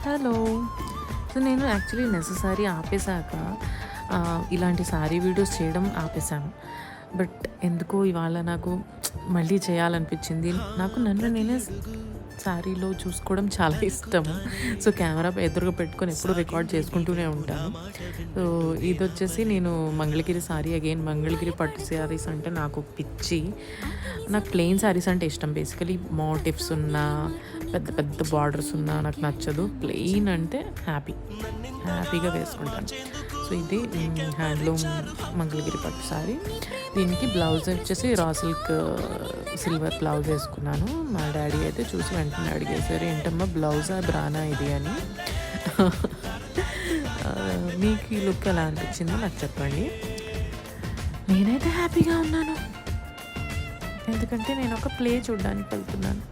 Hello. So నేను actually necessary ఆపేసాక ఇలాంటి sari videos చేయడం ఆపేసాను. బట్ ఎందుకో ఇవాళ నాకు మళ్ళీ చేయాలనిపించింది. నాకు నన్ను నేనే శారీలో చూసుకోవడం చాలా ఇష్టము. సో కెమెరా ఎదురుగా పెట్టుకొని ఎప్పుడూ రికార్డ్ చేసుకుంటూనే ఉంటాను. సో ఇదొచ్చేసి నేను మంగళగిరి శారీ, అగైన్ మంగళగిరి పట్టు శారీస్ అంటే నాకు పిచ్చి. నాకు ప్లెయిన్ శారీస్ అంటే ఇష్టం. బేసికలీ మోటివ్స్ ఉన్నా, పెద్ద పెద్ద బార్డర్స్ ఉన్నా నాకు నచ్చదు. ప్లెయిన్ అంటే హ్యాపీగా వేసుకుంటాను. సో ఇది హ్యాండ్లూమ్ మంగళగిరి పట్టు శారీ. దీనికి బ్లౌజ్ వచ్చేసి రా సిల్క్ సిల్వర్ బ్లౌజ్ వేసుకున్నాను. మా డాడీ అయితే చూసి వెంటనే అడిగేశారు, ఏంటమ్మా బ్లౌజా బ్రానా ఇది అని. మీకు ఈ లుక్ ఎలా అనిపించిందో నాకు చెప్పండి. నేనైతే హ్యాపీగా ఉన్నాను, ఎందుకంటే నేను ఒక ప్లే చూడడానికి వెళ్తున్నాను.